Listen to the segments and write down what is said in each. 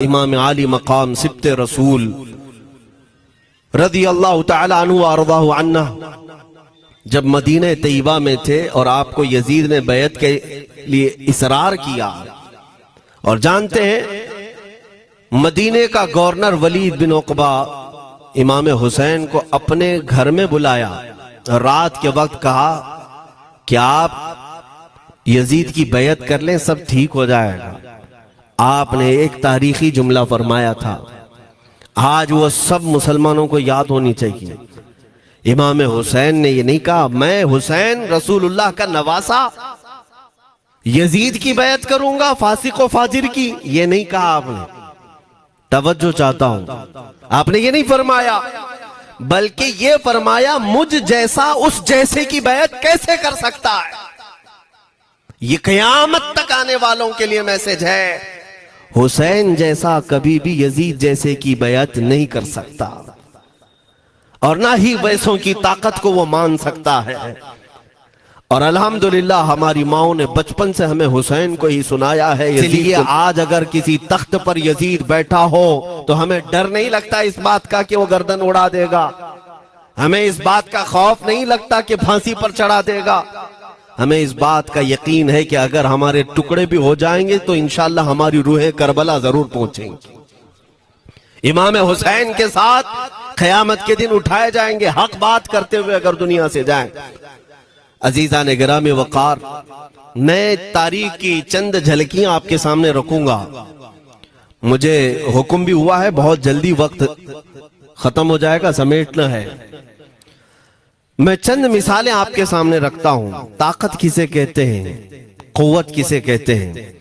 इमाम आली मकाम सिब्ते रसूल रदी अल्लाह तआला अन्हु व अर्ज़ाहु अन्ना जब मदीने तैयबा में थे और आपको यजीद ने बैत के लिए इसरार किया, और जानते हैं मदीने का गवर्नर वलीद बिन उक़बा इमाम हुसैन को अपने घर में बुलाया, रात के वक्त कहा कि आप यजीद की बैत कर लें, सब ठीक हो जाएगा। आपने एक तारीखी जुमला फरमाया था, आज वो सब मुसलमानों को याद होनी चाहिए। इमाम हुसैन ने ये नहीं कहा मैं हुसैन रसूलुल्लाह का नवासा यजीद की बैत करूंगा फासिक व फाजिर की, ये नहीं कहा आपने। तवज्जो चाहता हूं, आपने ये नहीं फरमाया, बल्कि ये फरमाया मुझ जैसा उस जैसे की बैत कैसे कर सकता है। ये क़यामत तक आने वालों के लिए मैसेज है, हुसैन जैसा कभी भी यजीद जैसे की बैत नहीं कर सकता, और ना ही वैसों की ताकत को वो मान सकता है। और अल्हम्दुलिल्लाह हमारी माओ ने बचपन से हमें हुसैन को ही सुनाया है, इसलिए आज अगर किसी तख्त पर यजीद बैठा हो तो हमें डर नहीं लगता इस बात का कि वो गर्दन उड़ा देगा, हमें इस बात का खौफ नहीं लगता कि फांसी पर चढ़ा देगा। हमें इस बात का यकीन है कि अगर हमारे टुकड़े भी हो जाएंगे तो इंशाअल्लाह हमारी रूहें करबला जरूर पहुंचेंगी। इमाम हुसैन के साथ क़यामत के दिन उठाए जाएंगे, हक बात करते हुए अगर दुनिया से जाएं। अजीजा ने गिरामी वकार, मैं तारीख की चंद झलकियां आपके सामने रखूंगा। मुझे हुक्म भी हुआ है, बहुत जल्दी वक्त खत्म हो जाएगा, समेटना है। मैं चंद मिसालें आपके सामने रखता हूं। ताकत किसे कहते हैं, कुव्वत किसे कहते हैं।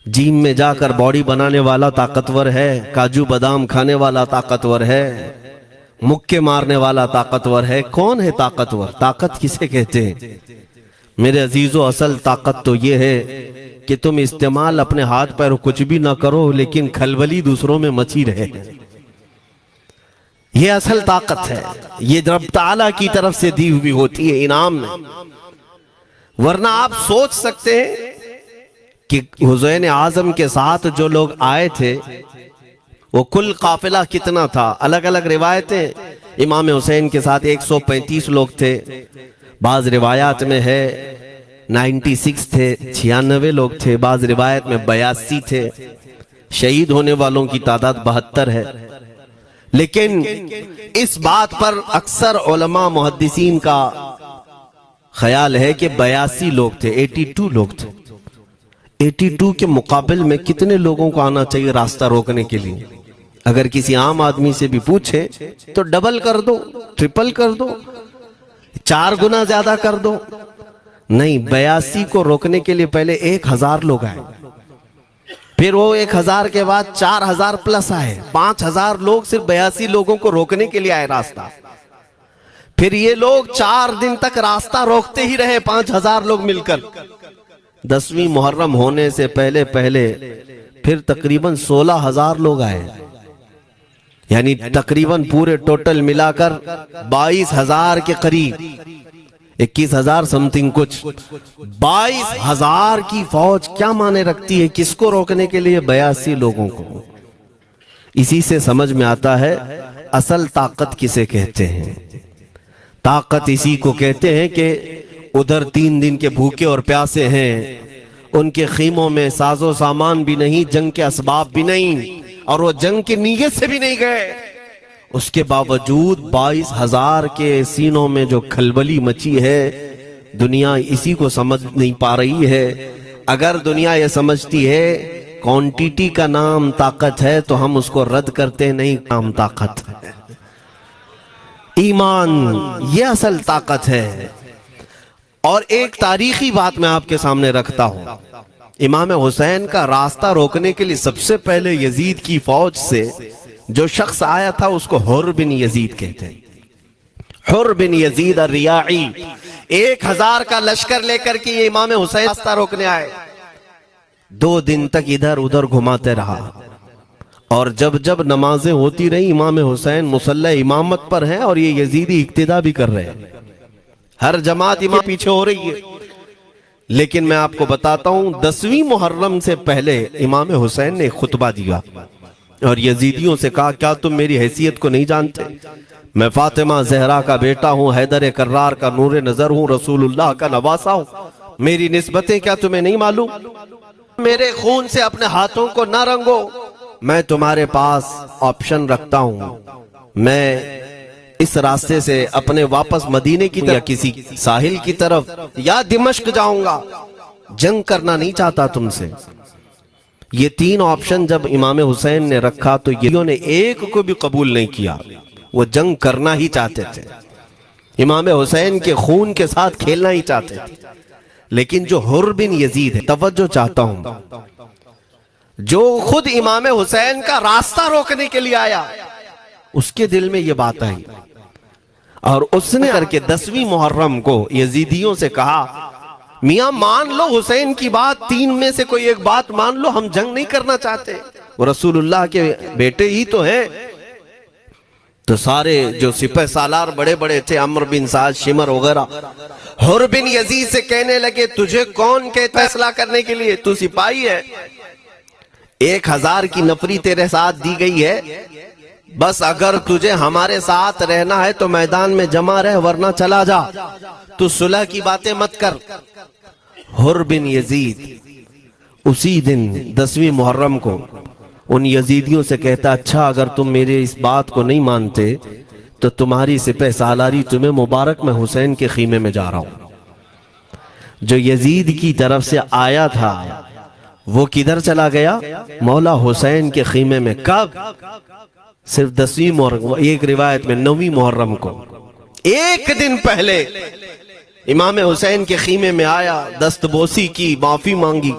जिम में जाकर बॉडी बनाने वाला ताकतवर है, काजू बादाम खाने वाला ताकतवर है, मुक्के मारने वाला ताकतवर है। कौन है ताकतवर, ताकत किसे कहते हैं? मेरे अजीजों, असल ताकत तो ये है कि तुम इस्तेमाल अपने हाथ पैर कुछ भी ना करो, लेकिन खलबली दूसरों में मची रहे। ये असल ताकत है, ये रब ताला की तरफ से दी हुई होती है इनाम में। वरना आप सोच सकते हैं कि हुसैन आजम के साथ जो लोग आए थे वो कुल काफिला कितना था। अलग अलग रिवायतें, इमाम हुसैन के साथ 135 लोग थे, बाज रिवायात में है 96 थे, 96 लोग थे, बाज रिवायत में 82 थे। शहीद होने वालों की तादाद 72 है। लेकिन इस बात पर अक्सर उलमा मुहद्दिसीन का ख्याल है कि 82 लोग थे, 82 लोग थे। 82 के मुकाबिल में कितने लोगों को आना चाहिए रास्ता रोकने के लिए? अगर किसी आम आदमी से भी पूछे तो डबल कर दो, ट्रिपल कर दो, 4 गुना ज्यादा कर दो। नहीं, 82 को रोकने के लिए पहले 1000 लोग आए, फिर वो 1000 के बाद 4000 प्लस आए, 5000 लोग सिर्फ 82 लोगों को रोकने के लिए आए रास्ता। फिर ये लोग 4 दिन तक रास्ता रोकते ही रहे, 5000 लोग मिलकर। 10वीं मुहर्रम होने से पहले पहले फिर तकरीबन 16000 लोग आए, यानी तकरीबन पूरे टोटल मिलाकर 22000 के करीब, 21000 समथिंग कुछ। 22000 की फौज क्या माने रखती है? किसको रोकने के लिए? 82 लोगों को। इसी से समझ में आता है असल ताकत किसे कहते हैं। ताकत इसी को कहते हैं कि उधर 3 दिन के भूखे और प्यासे हैं, उनके खीमों में साजो सामान भी नहीं, जंग के असबाब भी नहीं, और वो जंग की नीयत से भी नहीं गए। उसके बावजूद 22000 के सीनों में जो खलबली मची है, दुनिया इसी को समझ नहीं पा रही है। अगर दुनिया ये समझती है क्वांटिटी का नाम ताकत है तो हम उसको रद्द करते नहीं, नाम ताकत है। ईमान ये असल ताकत है। और एक तारीखी बात मैं आपके सामने रखता हूं। इमाम हुसैन का रास्ता रोकने के लिए सबसे पहले यजीद की फौज से जो शख्स आया था उसको हुर बिन यजीद कहते हैं। हुर बिन यजीद रियाई 1000 का लश्कर लेकर के ये इमाम हुसैन रास्ता रोकने आए। 2 दिन तक इधर उधर घुमाते रहा, और जब जब नमाजें होती रही इमाम हुसैन मुसल्ला इमामत पर हैं और ये यजीदी इक्तिदा भी कर रहे हैं। हर जमात इमाम पीछे हो रही है। लेकिन मैं आपको बताता हूं 10वीं मुहर्रम से पहले इमाम हुसैन ने खुतबा दिया और यजीदियों से कहा, क्या तुम मेरी हैसियत को नहीं जानते? मैं फातिमा जहरा का बेटा हूं, हैदर कर्रार का नूर नजर हूं, रसूलुल्लाह का नवासा हूं। मेरी निस्बतें क्या तुम्हें नहीं मालूम? मेरे खून से अपने हाथों को ना रंगो। मैं तुम्हारे पास ऑप्शन रखता हूं, मैं इस रास्ते से अपने वापस मदीने की तरफ, किसी साहिल की तरफ या दिमश्क जाऊंगा। जंग करना नहीं चाहता तुमसे। ये 3 ऑप्शन जब इमाम हुसैन ने रखा तो ये ने एक को भी कबूल नहीं किया। वो जंग करना ही चाहते थे, इमाम हुसैन के खून के साथ खेलना ही चाहते थे। लेकिन जो हुर बिन यजीद है, तवज्जो चाहता हूं, जो खुद इमाम हुसैन का रास्ता रोकने के लिए आया, उसके दिल में ये बात आई और उसने करके 10वीं मुहर्रम को यजीदियों से कहा, मियां मान लो हुसैन की बात, 3 में से कोई एक बात मान लो, हम जंग नहीं करना चाहते, वो रसूलुल्लाह के बेटे ही तो हैं। तो सारे जो सिपह सालार बड़े बड़े थे, अम्र बिन साद, शिमर वगैरह, हुर बिन यजीद से कहने लगे, तुझे कौन के फैसला करने के लिए? तू सिपाही है, 1000 की नफरी तेरे साथ दी गई है, बस अगर तुझे हमारे साथ रहना है तो मैदान में जमा रह, वरना चला जा, तू सुलह की बातें मत कर। हुर बिन यजीद उसी दिन 10वीं मुहर्रम को उन यजीदियों से कहता, अच्छा अगर तुम मेरे इस बात को नहीं मानते तो तुम्हारी सिपह सालारी तुम्हें मुबारक, मैं हुसैन के खीमे में जा रहा हूं। जो यजीद की तरफ से आया था वो किधर चला गया? मौला हुसैन के खीमे में। कब? सिर्फ 10वीं मुहर्रम, एक रिवायत में 9वीं मुहर्रम को, एक दिन पहले इमाम हुसैन के खीमे में आया, दस्तबोसी की, माफी मांगी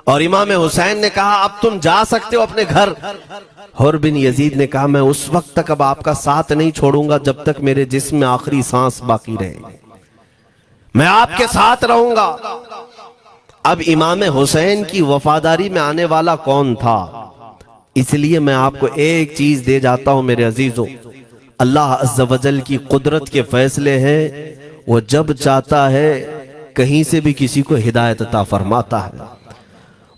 और इमाम हुसैन ने कहा, अब तुम जा सकते हो अपने घर। हुर बिन यजीद ने कहा, मैं उस वक्त तक अब आपका साथ नहीं छोड़ूंगा जब तक मेरे जिस्म में आखिरी सांस बाकी रहे, मैं आपके साथ रहूंगा। अब इमाम हुसैन की वफादारी में आने वाला कौन था? इसलिए मैं आपको एक चीज दे जाता हूं मेरे अजीजों, अल्लाह अज़्ज़ वजल की कुदरत के फैसले हैं, वो जब चाहता है कहीं से भी किसी को हिदायत अता फरमाता है।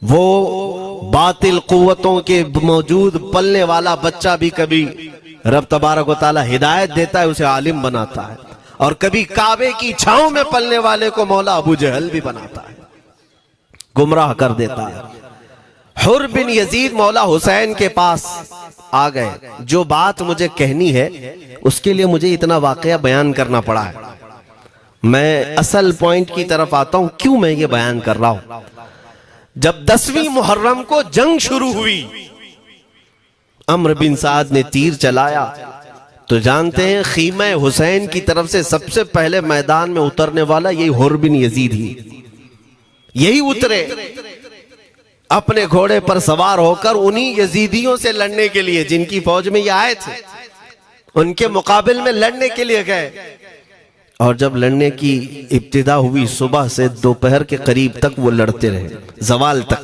वो बातिल कुव्वतों के मौजूद पलने वाला बच्चा भी कभी रब तबारक व तआला हिदायत देता है, उसे आलिम बनाता है, और कभी काबे की छांव में पलने वाले को मौला अबू जहल भी बनाता है, गुमराह कर देता है। हुर बिन यजीद मौला हुसैन के पास आ गए। जो बात मुझे कहनी है उसके लिए मुझे इतना वाकया बयान करना पड़ा है। मैं असल पॉइंट की तरफ आता हूं, क्यों मैं ये बयान कर रहा हूं। जब 10वीं मुहर्रम को जंग शुरू हुई, अम्र बिन साद ने तीर चलाया, तो जानते हैं खीमा हुसैन की तरफ से सबसे पहले मैदान में उतरने वाला यही हुर बिन यजीद ही, यही उतरे अपने घोड़े पर सवार होकर उन्हीं यजीदियों से लड़ने के लिए जिनकी फौज में ये आए थे, उनके मुकाबिल में लड़ने के लिए गए। और जब लड़ने की इब्तिदा हुई, सुबह से दोपहर के करीब तक वो लड़ते रहे, जवाल तक।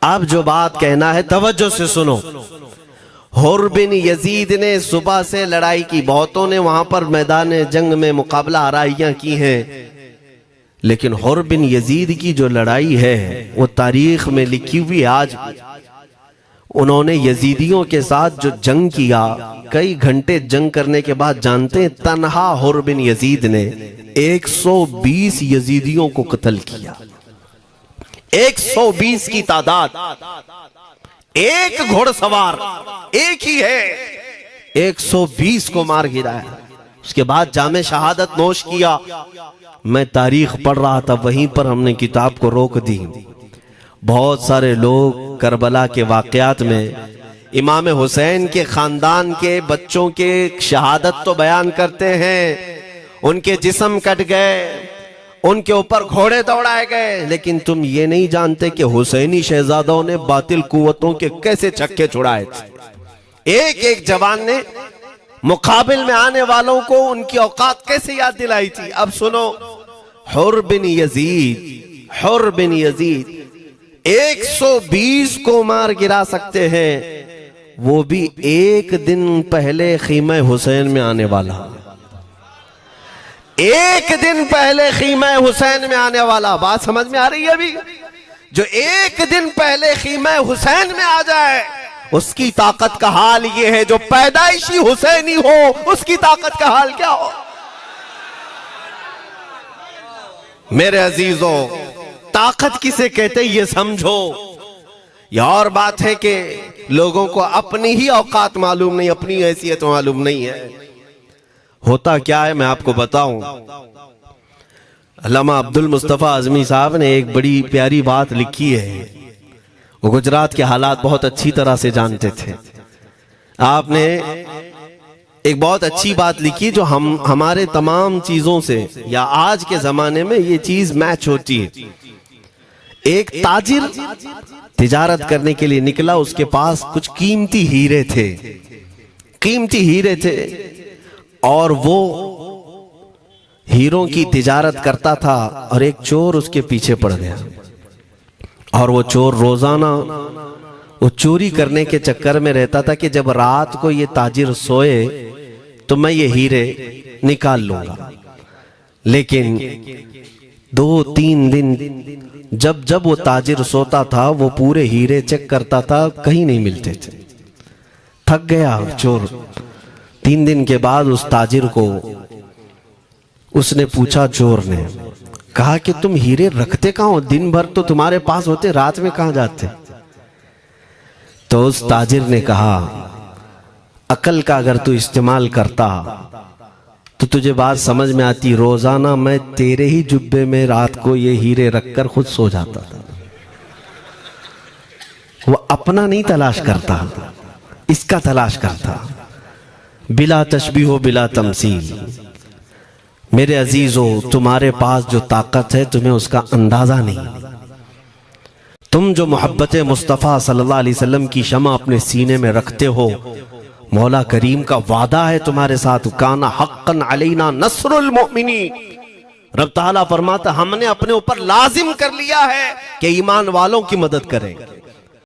अब जो बात कहना है तवज्जो से सुनो। हुर बिन यजीद ने सुबह से लड़ाई की, बहुतों ने वहां पर मैदान जंग में मुकाबला आराइयां की हैं, लेकिन हुर बिन यजीद की जो लड़ाई है वो तारीख में लिखी हुई। आज उन्होंने यजीदियों के साथ जो जंग किया, कई घंटे जंग करने के बाद, जानते हैं तन्हा हुर बिन यजीद ने 120 यजीदियों को कत्ल किया। 120 की तादाद, एक घोड़सवार एक ही है, 120 को मार गिराया। उसके बाद जामे शहादत नोश किया। मैं तारीख पढ़ रहा था, वहीं पर हमने किताब को रोक दी। बहुत सारे लोग करबला के वाकयात में इमाम हुसैन के खानदान के बच्चों के शहादत तो बयान करते हैं, उनके जिस्म कट गए, उनके ऊपर घोड़े दौड़ाए गए, लेकिन तुम ये नहीं जानते कि हुसैनी शहजादों ने बातिल कुव्वतों के कैसे छक्के छुड़ाए थे। एक एक जवान ने मुकाबिल में आने वालों को उनकी औकात कैसे याद दिलाई थी। अब सुनो, हुर बिन यजीद 120 को मार गिरा सकते हैं, वो भी एक दिन पहले खीमा हुसैन में आने वाला। एक दिन पहले खीमा हुसैन में आने वाला, बात समझ में आ रही है अभी? जो एक दिन पहले खीमा हुसैन में आ जाए उसकी ताकत का हाल ये है, जो पैदाइशी हुसैनी हो उसकी ताकत का हाल क्या हो। मेरे अजीजों, ताकत किसे कहते ये समझो। यह और बात है कि लोगों को अपनी ही औकात मालूम नहीं, अपनी हैसियत मालूम नहीं है। होता क्या है मैं आपको बताऊं। अल्लामा अब्दुल मुस्तफा आजमी साहब ने एक बड़ी प्यारी बात लिखी है। वो गुजरात के हालात बहुत अच्छी तरह से जानते थे। आपने एक बहुत अच्छी बात लिखी जो हमारे तमाम चीजों से या आज के जमाने में ये चीज मैच होती है। एक ताजिर तिजारत करने के लिए निकला, उसके पास कुछ कीमती हीरे थे और वो हीरों की तिजारत करता था और एक चोर उसके पीछे पड़ गया और वो चोर रोजाना वो चोरी करने के चक्कर में रहता था कि जब रात को ये ताजिर सोए तो मैं ये हीरे निकाल लूंगा। लेकिन 2-3 दिन जब जब वो ताजिर सोता था वो पूरे हीरे चेक करता था, कहीं नहीं मिलते थे। थक गया चोर। 3 दिन के बाद उस ताजिर को उसने पूछा, चोर ने कहा कि तुम हीरे रखते कहां हो? दिन भर तो तुम्हारे पास होते, रात में कहां जाते? तो उस ताजिर ने कहा, अकल का अगर तू इस्तेमाल करता तो तुझे बात समझ में आती। रोजाना मैं तेरे ही जुब्बे में रात को ये हीरे रखकर खुद सो जाता था। वो अपना नहीं तलाश करता, इसका तलाश करता। बिला तशबीह बिला तमसील। मेरे अजीजों, तुम्हारे पास जो ताकत है तुम्हें उसका अंदाजा नहीं। तुम जो मोहब्बत मुस्तफ़ा सल्लल्लाहु अलैहि वसल्लम की शमा अपने सीने में रखते हो, मौला करीम का वादा है तुम्हारे साथ, काना हक्कन अलैना नस्रुल मोमिनीन। रब ताला फरमाता हमने अपने ऊपर लाजिम कर लिया है कि ईमान वालों की मदद करें।